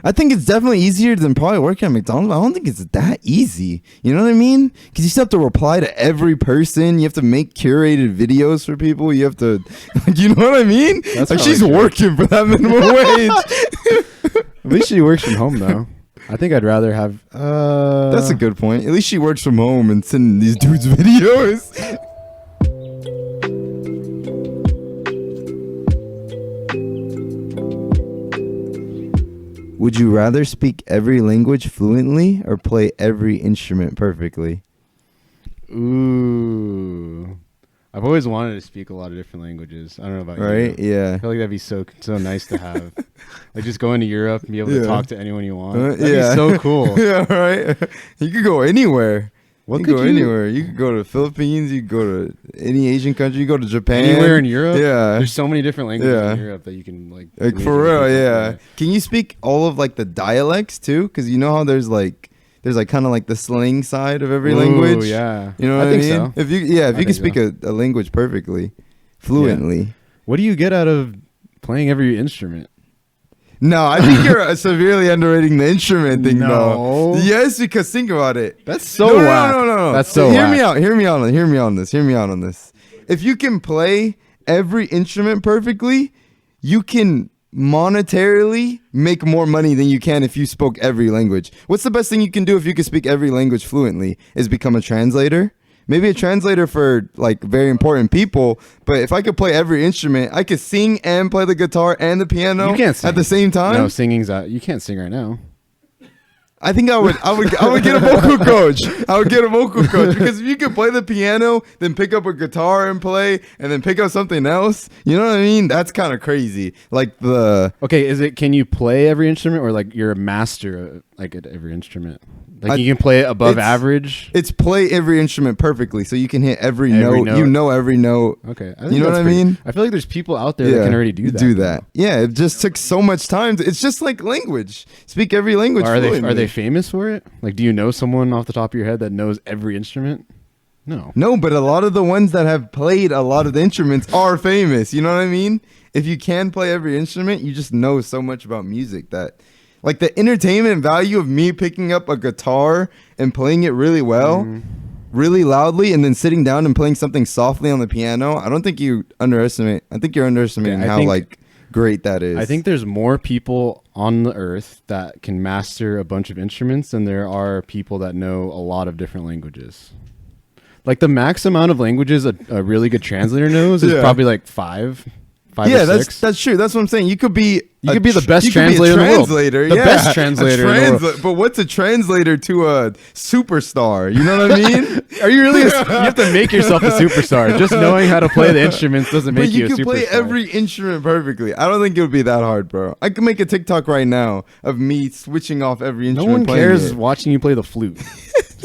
I think it's definitely easier than probably working at McDonald's. I don't think it's that easy. You know what I mean? Because you still have to reply to every person. You have to make curated videos for people. You have to, you know what I mean? That's like she's working for that minimum wage. At least she works from home though. I think I'd rather have. That's a good point. At least she works from home and sending these dudes videos. Would you rather speak every language fluently or play every instrument perfectly? Ooh. I've always wanted to speak a lot of different languages. I don't know about you. Right? Yeah. I feel like that'd be so nice to have. Like just going to Europe and be able to talk to anyone you want. That'd be so cool. Yeah, right? You could go anywhere. What you could go you? anywhere. You could go to the Philippines. You could go to any Asian country. You go to Japan. Anywhere in Europe? Yeah. There's so many different languages in Europe that you can like for real, yeah. Can you speak all of like the dialects too? Because you know how there's kind of like the slang side of every language. Yeah. You know what I mean? So. If you can speak a language perfectly, fluently. Yeah. What do you get out of playing every instrument? No, I think you're severely underrating the instrument thing, No. though. Yes, because think about it. That's so whack. No. That's so Hear whack. me out. Hear me out on this. If you can play every instrument perfectly, you can monetarily make more money than you can if you spoke every language. What's the best thing you can do if you can speak every language fluently? Is become a translator. Maybe a translator for like very important people, but if I could play every instrument, I could sing and play the guitar and the piano at the same time. No, singing's out. You can't sing right now. I think I would get a vocal coach. I would get a vocal coach because if you could play the piano, then pick up a guitar and play, and then pick up something else, you know what I mean? That's kind of crazy. Like Okay, can you play every instrument or like you're a master like at every instrument? Like you can play it above average? It's play every instrument perfectly so you can hit every note. You know every note. Okay. You know what I mean? I feel like there's people out there that can already do that. Yeah, it just took so much time. It's just like language. Speak every language fluently. Are they famous for it? Like, do you know someone off the top of your head that knows every instrument? No, but a lot of the ones that have played a lot of the instruments are famous. You know what I mean? If you can play every instrument, you just know so much about music that... Like the entertainment value of me picking up a guitar and playing it really well, really loudly, and then sitting down and playing something softly on the piano, I don't think you underestimate. I think you're underestimating how great that is. I think there's more people on the earth that can master a bunch of instruments than there are people that know a lot of different languages. Like the max amount of languages a really good translator knows is probably like five. Yeah, that's true. That's what I'm saying. You could be the best translator in the world. The best translator in the world. But what's a translator to a superstar? You know what I mean? Are you really? You have to make yourself a superstar. Just knowing how to play the instruments doesn't make you a superstar. You can play every instrument perfectly. I don't think it would be that hard, bro. I could make a TikTok right now of me switching off every instrument. No one cares watching you play the flute.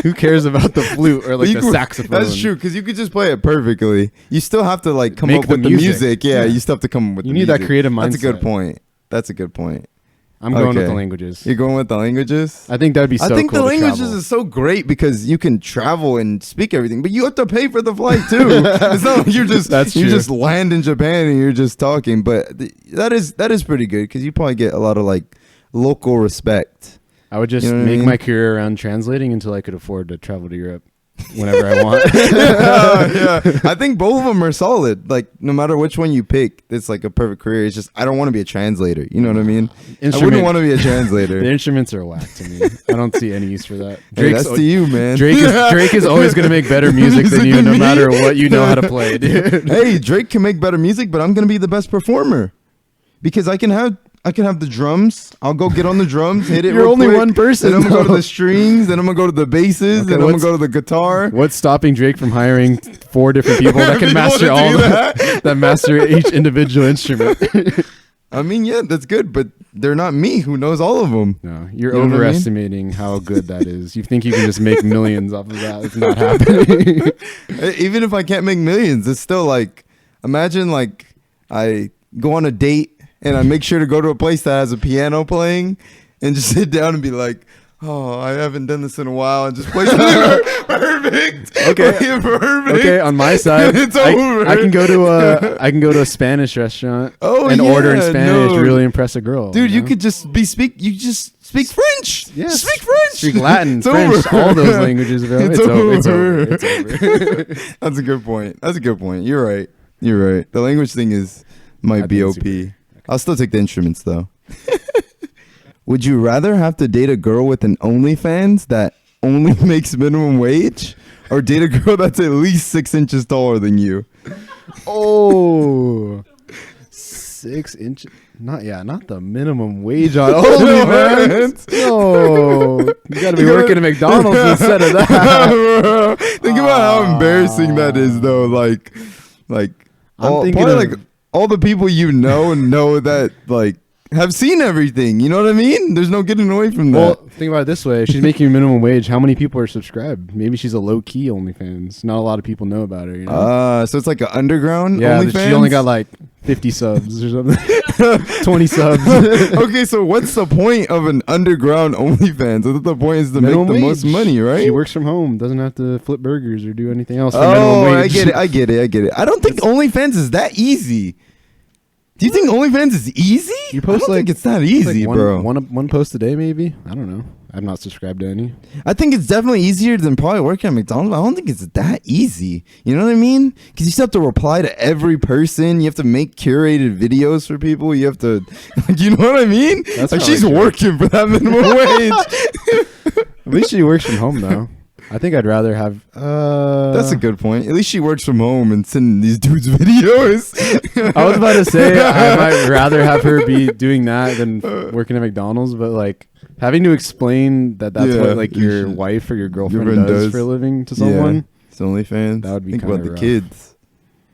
Who cares about the flute or like the saxophone? That's true, because you could just play it perfectly. You still have to like come up with the music. Yeah, you still have to come up with the music. You need that creative mindset. That's a good point. I'm going with the languages. You're going with the languages? I think that'd be so cool. I think the languages is so great because you can travel and speak everything, but you have to pay for the flight too. It's not like you just land in Japan and you're just talking. But that is pretty good because you probably get a lot of like local respect. I would just make my career around translating until I could afford to travel to Europe whenever I want. Yeah. I think both of them are solid. Like no matter which one you pick, it's like a perfect career. It's just I don't want to be a translator. You know what I mean? I wouldn't want to be a translator. The instruments are whack to me. I don't see any use for that. That's to you, man. Drake is always going to make better music than you, no matter what you know how to play, dude. Hey, Drake can make better music, but I'm going to be the best performer because I can have the drums. I'll go get on the drums, hit it. You're real only quick, one person. Then I'm gonna go to the strings. Then I'm gonna go to the basses. Then I'm gonna go to the guitar. What's stopping Drake from hiring 4 different people that can master that master each individual instrument? I mean, yeah, that's good, but they're not me who knows all of them. No, you're overestimating how good that is. You think you can just make millions off of that? It's not happening. Even if I can't make millions, it's still like, imagine like I go on a date and I make sure to go to a place that has a piano playing and just sit down and be like, Oh, I haven't done this in a while. And just play perfect. Okay. Perfect. Okay, on my side, It's over. I can go to a Spanish restaurant and yeah, order in Spanish, no. really impress a girl. Dude, you know? could just you just speak French. Yes. Speak French. Speak Latin, It's French, over. all those languages, bro. It's It's over. over. It's over. That's a good point. That's a good point. You're right. You're right. The language thing might I be think OP. it's I'll still take the instruments though. Would you rather have to date a girl with an OnlyFans that only makes minimum wage, or date a girl that's at least 6 inches taller than you? Oh, 6 inches. Not the minimum wage on OnlyFans. No, you gotta be working at McDonald's instead of that. Think about how embarrassing that is, though. Like I'm thinking probably, of- like all the people you know that like have seen everything. You know what I mean? There's no getting away from that. Well, think about it this way: if she's making minimum wage, how many people are subscribed? Maybe she's a low key OnlyFans. Not a lot of people know about her. You know? So it's like an underground Yeah, OnlyFans. she only got like 50 subs or something. 20 subs. Okay, so what's the point of an underground OnlyFans? I thought the point is to Minimum make the most wage. money, right? She works from home, doesn't have to flip burgers or do anything else for Oh, minimum wage. I get it. I don't think OnlyFans is that easy. Do you think OnlyFans is easy? You post I don't like think it's that Like easy, bro. one post a day, maybe. I don't know. I'm not subscribed to any. I think it's definitely easier than probably working at McDonald's. But I don't think it's that easy. You know what I mean? Because you still have to reply to every person. You have to make curated videos for people. You have to, you know what I mean? That's like probably she's true. working for that minimum wage. At least she works from home though. I think I'd rather have. That's a good point. At least she works from home and sending these dudes videos. I was about to say I might rather have her be doing that than working at McDonald's, but like having to explain that's Yeah, what like you your should- wife or your girlfriend friend does does. for a living to someone. Yeah, it's OnlyFans. That would be think about kinda the rough. kids.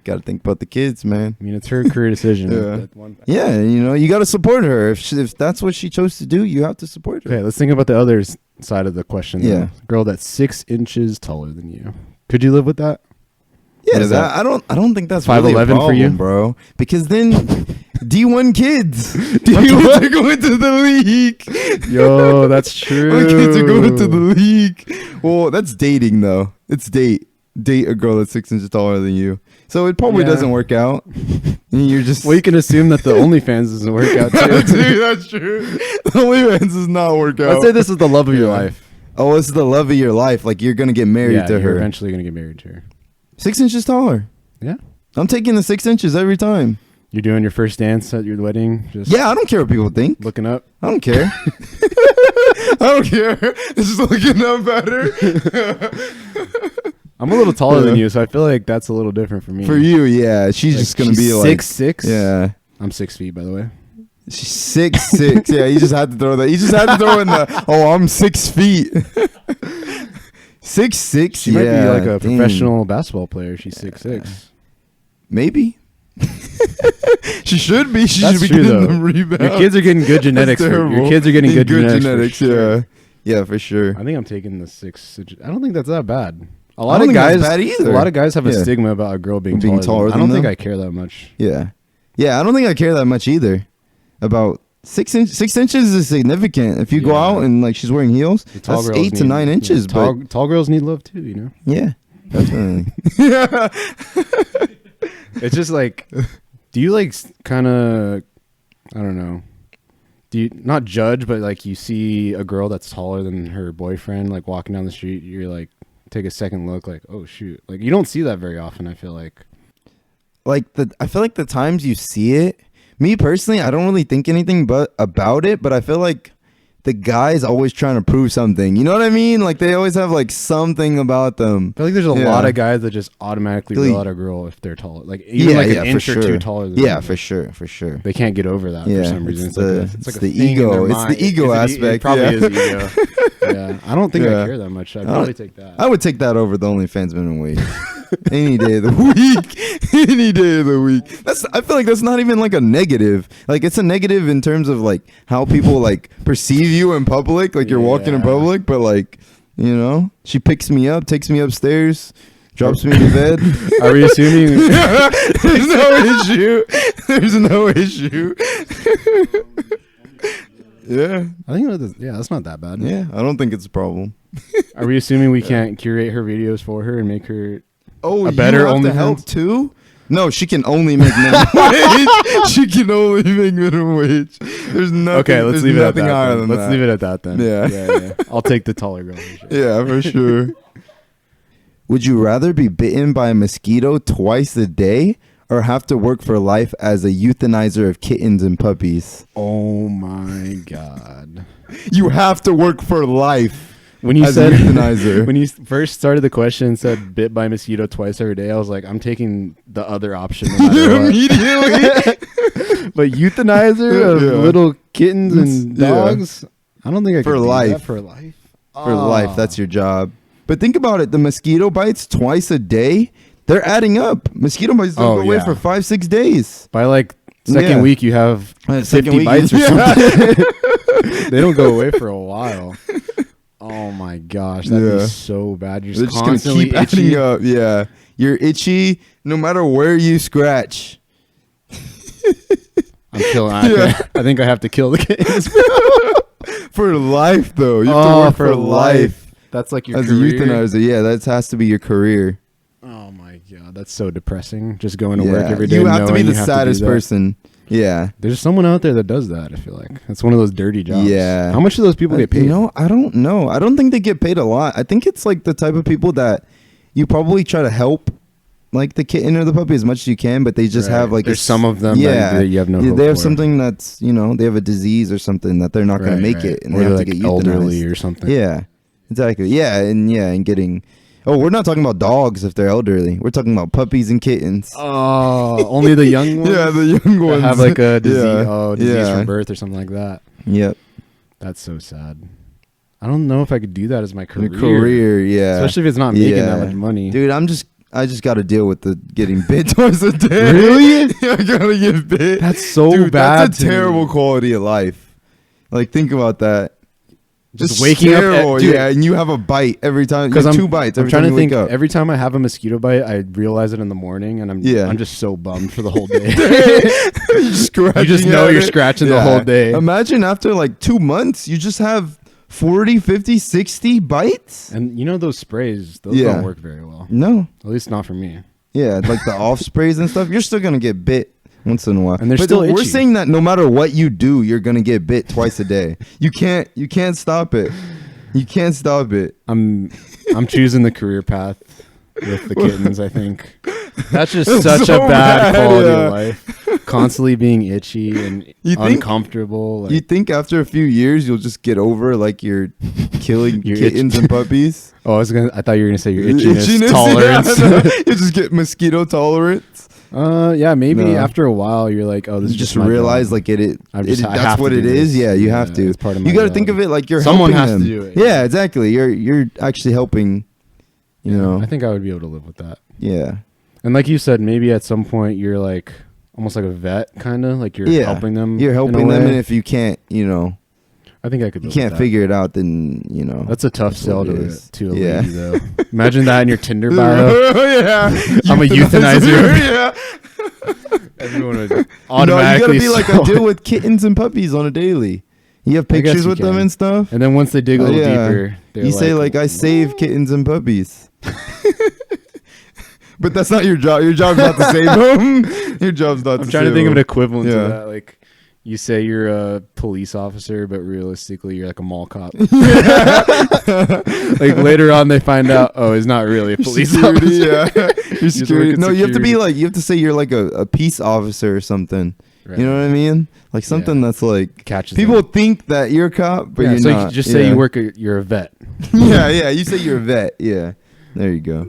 Got to think about the kids, man. I mean, it's her career decision. Yeah. That's one- Yeah, you know, you got to support her. If that's what she chose to do, you have to support her. Okay, let's think about the other side of the question. Yeah. Though. Girl that's 6 inches taller than you. Could you live with that? Yeah, What is I don't think that's really a 5'11" for you? problem, bro. Because then D1 kids, D1 are going to the league. Yo, that's true. My kids are going to the league. Well, that's dating though. It's date a girl that's 6 inches taller than you. So it probably Yeah. doesn't work out. And you're just Well, you can assume that the OnlyFans doesn't work out too. Dude, that's true. The OnlyFans does not work out. Let's say this is the love of your Yeah. life. Oh, it's the love of your life. Like you're gonna get married Yeah, to you're her. eventually gonna get married to her. 6 inches taller. Yeah. I'm taking the 6 inches every time. You're doing your first dance at your wedding. Just Yeah, I don't care what people think. looking up. I don't care. I don't care. It's just looking up better. I'm a little taller than Yeah. you, so I feel like that's a little different for me. For you, yeah. She's Like, just gonna she's be like 6'6". Yeah. I'm 6 feet, by the way. She's 6'6". Yeah, you just had to throw that. You just had to throw in the I'm 6 feet. 6'6". She Yeah, might be like a dang. professional basketball player. She's 6'6". Maybe. She should be. She That's should be true, getting though. them rebounds. Your kids are getting good genetics. That's Your terrible. kids are getting good Good genetics. for sure. Yeah. Yeah, for sure. I think I'm taking the 6. I don't think that's that bad. A I lot don't of think that's guys, bad either. a lot of guys have a Yeah. stigma about a girl being, Being taller I than don't think them? I care that much. Yeah. Yeah, I don't think I care that much either. About 6 inches is significant. If you go Yeah. out and like she's wearing heels, The tall that's girls 8 to need- 9 inches. yeah, But tall girls need love too, you know. yeah, definitely. Yeah. It's just like, do you like kind of, I don't know, do you not judge, but like you see a girl that's taller than her boyfriend, like walking down the street, you're like, take a second look, like, oh shoot, like you don't see that very often. I feel like. I feel like the times you see it, me personally, I don't really think anything but about it, but I feel like the guy's always trying to prove something. You know what I mean? Like they always have like something about them. I feel like there's a Yeah. lot of guys that just automatically Really? rule out a girl if they're taller, like even like an inch or two taller than Yeah, them. for sure, for sure. They can't get over that Yeah, for some reason. it's It's, like the- a, it's it's like a the thing in ego. their It's the mind. ego It aspect, probably yeah. is ego. Yeah, I don't think Yeah. I care that much. I'd don't- probably take that. I would take that over the OnlyFans minimum wage any day of the week. Any day of the week. I feel like that's not even like a negative. Like it's a negative in terms of like how people like perceive you in public. Like you're walking in Yeah. public, but like you know, she picks me up, takes me upstairs, drops me to bed. Are we assuming? There's no issue. There's no issue. Yeah. I think that's not that bad. Yeah. I don't think it's a problem. Are we assuming we can't curate her videos for her and make her Oh, a better you have to OnlyFans? help too? No, she can only make minimum wage. She can only make minimum wage. There's nothing. Okay, let's there's leave it at nothing that. higher Then. than Let's that. leave it at that then. Yeah. yeah. I'll take the taller girl. For sure. Yeah, for sure. Would you rather be bitten by a mosquito twice a day or have to work for life as a euthanizer of kittens and puppies? Oh my god. You have to work for life. When you as said a euthanizer. when you first started the question and said bit by mosquito twice every day, I was like, I'm taking the other option. No matter what. Immediately. But euthanizer of Yeah. little kittens and Yeah. dogs? I don't think I For could do life. that for life. For life, that's your job. But think about it. The mosquito bites twice a day, they're adding up. Mosquito bites don't go away yeah. for 5-6 days. By like second Yeah. week, you have 50 Second week, bites or yeah. something. They don't go away for a while. Oh my gosh, that'd Yeah. be so bad. You're They're just just going to constantly keep itchy. adding up. Yeah. You're itchy no matter where you scratch. I'm killing. Yeah. I think I have to kill the kittens. For life, though. You have to work for life. That's like your As a career. euthanizer. Yeah, that has to be your career. Oh my god, that's so depressing. Just going to work Yeah. every day. You have to be knowing the you have saddest do that. person. Yeah. There's someone out there that does that. I feel like it's one of those dirty jobs. Yeah. How much do those people get paid? You know, I don't know. I don't think they get paid a lot. I think it's like the type of people that you probably try to help, like the kitten or the puppy, as much as you can, but they just Right. have like There's some of them that you have no hope they have for. something that's, you know, they have a disease or something that they're not going to make it, and or they have they're to like get elderly euthanized. or something. Yeah, exactly. And getting. Oh, we're not talking about dogs if they're elderly. We're talking about puppies and kittens. Oh, only the young ones. Yeah, the young that ones have like a disease. Yeah. Disease Yeah. from birth or something like that. Yep. That's so sad. I don't know if I could do that as my career. The career, yeah. Especially if it's not making that Yeah. much money. Dude, I just got to deal with the getting bit twice a day. Really? I gotta get bit. That's so Dude, bad. That's a to me. terrible quality of life. Like, think about that. Just It's waking up, terrible, dude. yeah, and you have a bite every time. Because You have I'm 2 bites I'm every trying time to you think. wake up. Every time I have a mosquito bite, I realize it in the morning, and Yeah. I'm just so bummed for the whole day. You're scratching You just know at you're it. scratching the whole day. Imagine after like 2 months, you just have 40, 50, 60 bites? And you know those sprays, those Yeah. don't work very well. No. At least not for me. Yeah, like the off sprays and stuff. You're still going to get bit once in a while. And they're but still we're itchy. saying that no matter what you do, you're going to get bit twice a day. You can't stop it. You can't stop it. I'm choosing the career path with the kittens. I think that's just It's such so a bad bad, quality yeah. of life. Constantly being itchy and You think- uncomfortable. Like, You think after a few years you'll just get over like you're killing Your kittens itch- and puppies? I thought you were gonna say your itchiness, yeah, tolerance. no, you just get mosquito tolerance. Yeah, maybe No. after a while you're like, oh, this You is just my realize job. like I have that's to what do it is. this. Yeah, you have to. It's part of You my got to job. think of it like you're Someone helping has to them. do it, Yeah, exactly. You're actually helping. You know. I think I would be able to live with that. Yeah. And like you said, maybe at some point you're like almost like a vet, kind of like you're Yeah. helping them. You're in a helping them, way. and if you can't, I think I could. you live can't with that. figure it out, then That's a tough That's sell what it to is. to a Yeah. lady, though. Imagine that in your Tinder bio. yeah. I'm a euthanizer. yeah. Everyone would No, you automatically. gotta be like sell I deal it. with kittens and puppies on a daily. You have I guess pictures you with them can. and stuff. And then once they dig a little deeper, they're You say like I save kittens and puppies. But that's not your job. Your job's not to save them. Your job's not I'm to trying to save think of an them. equivalent Yeah. to that. Like you say you're a police officer, but realistically you're like a mall cop. Like later on they find out, oh, he's not really a police Security, officer. yeah. You're He's security. working No, you have to be security. like you have to say you're like a peace officer or something. Right. You know what I mean? Like something that's like Catches people them. think that you're a cop, but Yeah, you're so not. you just say Yeah. you're a vet. Yeah, yeah. You say you're a vet. Yeah. There you go.